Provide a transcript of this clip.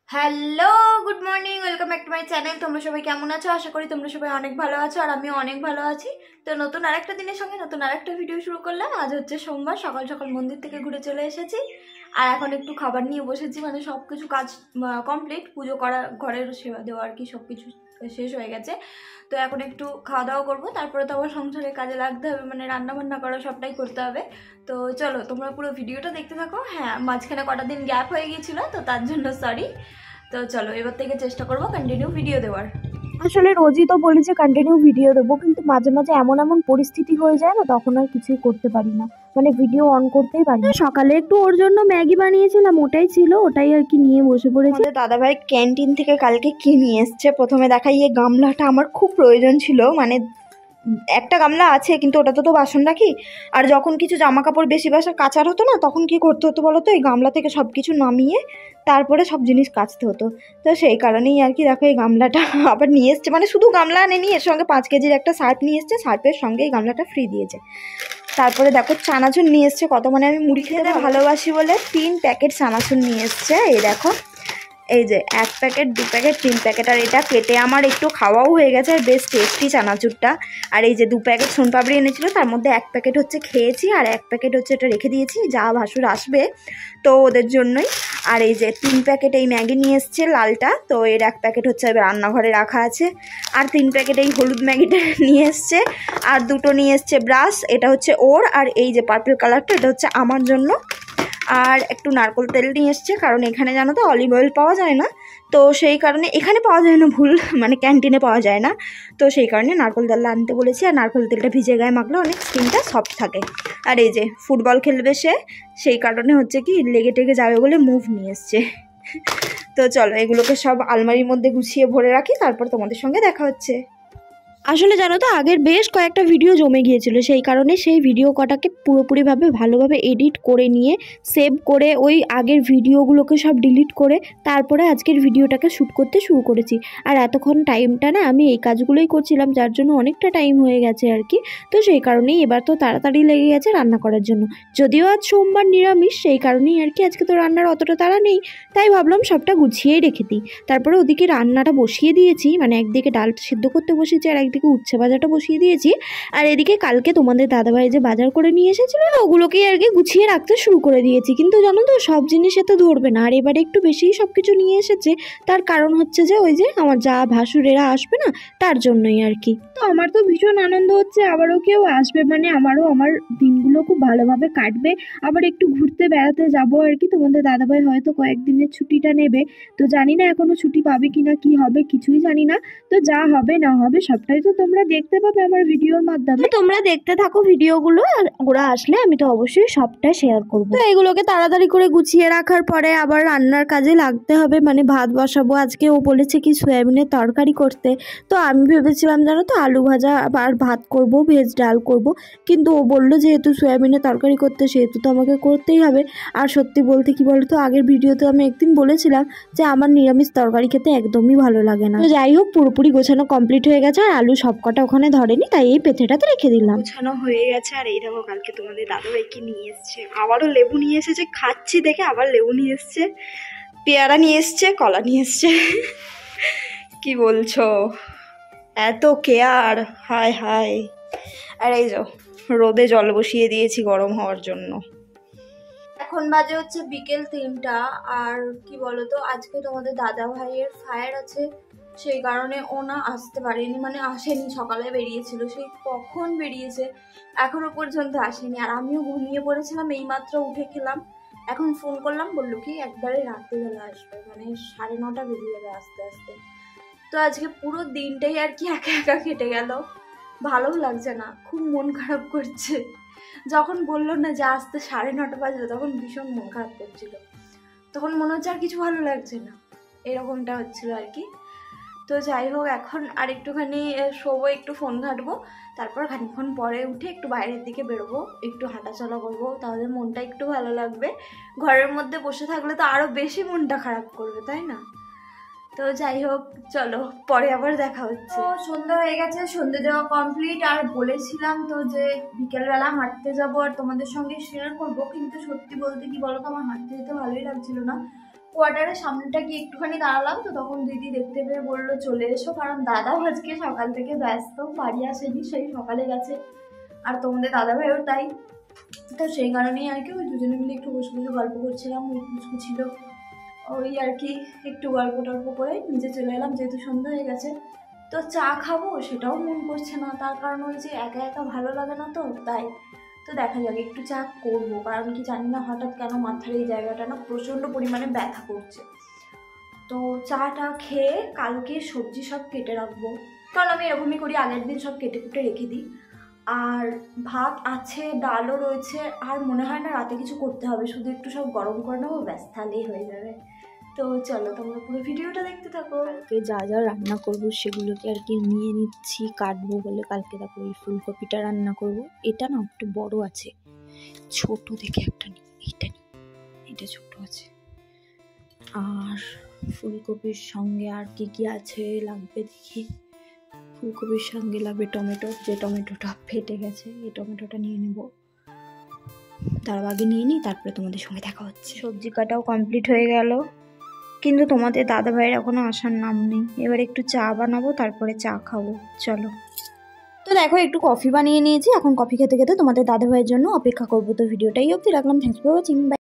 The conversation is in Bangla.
Hello, good morning, welcome back to my channel. তোমরা সবাই কেমন আছো? আশা করি তোমরা সবাই অনেক ভালো আছো, আর আমিও অনেক ভালো আছি। তো নতুন আরেকটা দিনের সঙ্গে নতুন আরেকটা ভিডিও শুরু করলাম। আজ হচ্ছে সোমবার, সকাল সকাল মন্দির থেকে ঘুরে চলে এসেছি, আর এখন একটু খাবার নিয়ে বসেছি। মানে সব কিছু কাজ কমপ্লিট, পুজো করা, ঘরের সেবা দেওয়া আর কি সব কিছু শেষ হয়ে গেছে। তো এখন একটু খাওয়া দাওয়া করবো, তারপরে তো আবার সংসারে কাজে লাগতে হবে, মানে রান্না বান্না করা সবটাই করতে হবে। তো চলো তোমরা পুরো ভিডিওটা দেখতে থাকো। হ্যাঁ, মাঝখানে কটা দিন গ্যাপ হয়ে গিয়েছিলো, তো তার জন্য সরি। তো চলো এবার থেকে চেষ্টা করবো কন্টিনিউ ভিডিও দেওয়ার। আসলে রোজই তো বলি যে কন্টিনিউ ভিডিও দেবো, কিন্তু মাঝে মাঝে এমন এমন পরিস্থিতি হয়ে যায় না, তখন আর কিছুই করতে পারি না, মানে ভিডিও অন করতেই পারি না। সকালে একটু ওর জন্য ম্যাগি বানিয়েছিলাম, ওটাই ছিল, ওটাই আর কি নিয়ে বসে পড়েছি। আমাদের দাদাভাই ক্যান্টিন থেকে কালকে কি নিয়ে এসছে, প্রথমে দেখাই এই গামলাটা। আমার খুব প্রয়োজন ছিল, মানে একটা গামলা আছে কিন্তু ওটাতে তো বাসন রাখি, আর যখন কিছু জামা কাপড় বেশি বাসা কাচার হতো না, তখন কি করতে হতো বলো তো, এই গামলা থেকে সব কিছু নামিয়ে তারপরে সব জিনিস কাচতে হতো। তো সেই কারণেই আর কি দেখো এই গামলাটা আবার নিয়ে এসছে। মানে শুধু গামলা আনেনি, এর সঙ্গে 5 কেজির একটা সার্ফ নিয়ে এসছে, সার্ফের সঙ্গে এই গামলাটা ফ্রি দিয়েছে। তারপরে দেখো চানাচুর নিয়ে এসছে কত, মানে আমি মুড়ি খেতে ভালোবাসি বলে 3 প্যাকেট চানাচুর নিয়ে এসছে। এই দেখো, এই যে 1 প্যাকেট, 2 প্যাকেট, 3 প্যাকেট, আর এটা কেটে আমার একটু খাওয়াও হয়ে গেছে, আর বেশ টেস্টি চানাচুরটা। আর এই যে 2 প্যাকেট সোনপাপড়ি এনেছিল, তার মধ্যে 1 প্যাকেট হচ্ছে খেয়েছি, আর 1 প্যাকেট হচ্ছে এটা রেখে দিয়েছি, যা ভাসুর আসবে তো ওদের জন্যই। আর এই যে 3 প্যাকেট এই ম্যাগি নিয়ে এসছে লালটা, তো এর 1 প্যাকেট হচ্ছে রান্নাঘরে রাখা আছে। আর 3 প্যাকেট এই হলুদ ম্যাগিটা নিয়ে এসছে, আর দুটো নিয়ে এসছে ব্রাশ, এটা হচ্ছে ওর, আর এই যে পার্পল কালারটা এটা হচ্ছে আমার জন্য। আর একটু নারকেল তেল নিয়ে এসছে, কারণ এখানে জানো তো অলিভ অয়েল পাওয়া যায় না, তো সেই কারণে এখানে পাওয়া যায় না, ভুল, মানে ক্যান্টিনে পাওয়া যায় না, তো সেই কারণে নারকেল তেল আনতে বলেছি। আর নারকেল তেলটা ভিজে গায়ে মাখলে অনেক স্কিনটা সফট থাকে। আর এই যে ফুটবল খেলবে সে, সেই কারণে হচ্ছে কি লেগে টেগে যাবে বলে মুভ নিয়ে এসছে। তো চলো এগুলোকে সব আলমারির মধ্যে গুছিয়ে ভরে রাখি, তারপর তোমাদের সঙ্গে দেখা হচ্ছে। আসলে জানো তো, আগের বেশ কয়েকটা ভিডিও জমে গিয়েছিল, সেই কারণে সেই ভিডিও কটাকে পুরোপুরিভাবে ভালোভাবে এডিট করে নিয়ে সেভ করে ওই আগের ভিডিওগুলোকে সব ডিলিট করে তারপরে আজকের ভিডিওটাকে শ্যুট করতে শুরু করেছি। আর এতক্ষণ টাইমটা না আমি এই কাজগুলোই করছিলাম, যার জন্য অনেকটা টাইম হয়ে গেছে আর কি। তো সেই কারণেই এবার তো তাড়াতাড়ি লেগে গেছে রান্না করার জন্য, যদিও আজ সোমবার নিরামিষ, সেই কারণেই আর কি আজকে তো রান্নার অতটা তাড়া নেই, তাই ভাবলাম সবটা গুছিয়েই রেখে দিই। তারপরে ওদিকে রান্নাটা বসিয়ে দিয়েছি, মানে একদিকে ডালটা সিদ্ধ করতে বসেছি, আর একদিকে উচ্ছে ভাজাটা বসিয়ে দিয়েছি। আর এদিকে কালকে তোমাদের দাদাভাই যে বাজার করে নিয়ে এসেছিল, ওগুলোকেই আর কি গুছিয়ে রাখতে শুরু করে দিয়েছি। কিন্তু জানো তো, সব জিনিস এতে ধরবে না, আর এবারে একটু বেশিই সব কিছু নিয়ে এসেছে। তার কারণ হচ্ছে যে ওই যে আমার যা ভাসুরেরা আসবে না, তার জন্যই আর কি। তো আমার তো ভীষণ আনন্দ হচ্ছে, আবারও কেউ আসবে, মানে আমারও আমার দিনগুলো খুব ভালোভাবে কাটবে। আবার একটু ঘুরতে বেড়াতে যাবো আর কি। তোমাদের দাদাভাই হয়তো কয়েকদিনের ছুটিটা নেবে, তো জানি না এখনো ছুটি পাবে কিনা, কি হবে কিছুই জানি না। তো যা হবে না হবে সবটাই তো তোমরা দেখতে পাবে আমার ভিডিওর মাধ্যমে। তোমরা দেখতে থাকো ভিডিওগুলো, আর ওরা আসলে আমি তো অবশ্যই সবটা শেয়ার করবো। তো এগুলোকে তাড়াতাড়ি করে গুছিয়ে রাখার পরে আবার রান্নার কাজে লাগতে হবে, মানে ভাত বসাবো। আজকে ও বলেছে কি সয়াবিনের তরকারি করতে, তো আমি ভেবেছিলাম জানো তো আলু ভাজা আর ভাত করব, ভেজ ডাল করব, কিন্তু ও বললো যেহেতু সয়াবিনের তরকারি করতে, সেহেতু তো আমাকে করতেই হবে। আর সত্যি বলতে কি বলতো, আগের ভিডিওতে আমি একদিন বলেছিলাম যে আমার নিরামিষ তরকারি খেতে একদমই ভালো লাগে না। তো যাই হোক, পুরোপুরি গোছানো কমপ্লিট হয়ে গেছে, আর আলু সবকটা ওখানে ধরেনি, তাই এই পেথেটাতে রেখে দিলাম। গোছানো হয়ে গেছে। আর এই দেখো কালকে তোমাদের দাদাভাই কি নিয়ে এসছে, আবারও লেবু নিয়ে এসেছে, খাচ্ছি দেখে আবার লেবু নিয়ে এসছে, পেয়ারা নিয়ে এসছে, কলা নিয়ে এসছে। কি বলছো, এত কেয়ার, হায় হায়। আর এই যে রোদে জল বসিয়ে দিয়েছি গরম হওয়ার জন্য। এখন বাজে হচ্ছে বিকেল 3টা। আর কি বলতো, আজকে তোমাদের দাদা ভাইয়ের ফায়ার আছে, সেই কারণে ও না আসতে পারেনি, মানে আসেনি। সকালে বেরিয়েছিল, সেই কখন বেরিয়েছে এখনো পর্যন্ত আসেনি। আর আমিও ঘুমিয়ে পড়েছিলাম, এইমাত্র উঠে খেলাম। এখন ফোন করলাম, বললো কি একবারে রাত্রিবেলা আসবে, মানে 9:30 বেজে যাবে আসতে আসতে। তো আজকে পুরো দিনটাই আর কি একা একা কেটে গেল, ভালোও লাগছে না, খুব মন খারাপ করছে। যখন বললো না যে আসতে 9:30 বাজলো, তখন ভীষণ মন খারাপ করছিল, তখন মনে হচ্ছে আর কিছু ভালো লাগছে না, এরকমটা হচ্ছিল আর কি। তো যাই হোক, এখন আর একটুখানি শোবো, একটু ফোন ঘাঁটবো, তারপর খানিকক্ষণ পরে উঠে একটু বাইরের দিকে বেরোবো, একটু হাঁটাচলা করবো, তাহলে মনটা একটু ভালো লাগবে। ঘরের মধ্যে বসে থাকলে তো আরও বেশি মনটা খারাপ করবে, তাই না? তো যাই হোক, চলো পরে আবার দেখা হচ্ছে। সন্ধ্যা হয়ে গেছে, সন্ধ্যে দেওয়া কমপ্লিট। আর বলেছিলাম তো যে বিকেলবেলা হাঁটতে যাব আর তোমাদের সঙ্গে শেয়ার করব, কিন্তু সত্যি বলতে কি বলো তো, আমার হাঁটতে যেতে ভালোই লাগছিল না, কোয়ার্টারের সামনেটা গিয়ে একটুখানি দাঁড়ালাম, তো তখন দিদি দেখতে পেয়ে বললো চলে এসো, কারণ দাদাও আজকে সকাল থেকে ব্যস্ত, বাড়ি আসেনি, সেই সকালে গেছে, আর তোমাদের দাদা ভাইও তাই। তো সেই কারণেই আর কি ওই দুজনে মিলে একটু বসে বসে গল্প করছিলাম, ওই পুচকু ছিল, ওই আর কি একটু গল্প টল্প করে নিচে চলে এলাম, যেহেতু সন্ধ্যা হয়ে গেছে। তো চা খাবো সেটাও মন করছে না, তার কারণ ওই যে একা একা ভালো লাগে না, তো তাই। তো দেখা যাক, একটু চা করবো, কারণ কি জানি না হঠাৎ কেন মাথার এই জায়গাটা না প্রচণ্ড পরিমাণে ব্যথা করছে। তো চাটা খেয়ে কালকে সবজি সব কেটে রাখবো, কারণ আমি এরকমই করি, আগের দিন সব কেটে কুটে রেখে দিই। আর ভাত আছে, ডালও রয়েছে, আর মনে হয় না রাতে কিছু করতে হবে, শুধু একটু সব গরম করে নেবো, ব্যাস তাহলেই হয়ে যাবে। তো চলো তোমরা পুরো ভিডিওটা দেখতে থাকো। কালকে যা যা রান্না করব সেগুলোকে আর কি নিয়ে নিচ্ছি, কাটবো বলে। কালকে তারপর এই ফুলকপিটা রান্না করব। এটা না একটু বড় আছে, ছোট দেখে একটা নিই, এইটা নিই, এটা ছোট আছে। আর ফুলকপির সঙ্গে আর কি কি আছে লাগবে দেখি। ফুলকপির সঙ্গে লাগবে টমেটো, যে টমেটোটা ফেটে গেছে, এই টমেটোটা নিয়ে নেব। তার আগে নিয়ে নিই, তারপরে তোমাদের সঙ্গে দেখা হচ্ছে। সবজি কাটাও কমপ্লিট হয়ে গেল, কিন্তু তোমাদের দাদা ভাইয়ের এখনো আসার নাম নেই। এবার একটু চা বানাবো, তারপরে চা খাবো, চলো। তো দেখো একটু কফি বানিয়ে নিয়েছি, এখন কফি খেতে খেতে তোমাদের দাদা ভাইয়ের জন্য অপেক্ষা করবো। তো ভিডিওটাই অবধি রাখলাম, থ্যাঙ্কস ফর ওয়াচিং।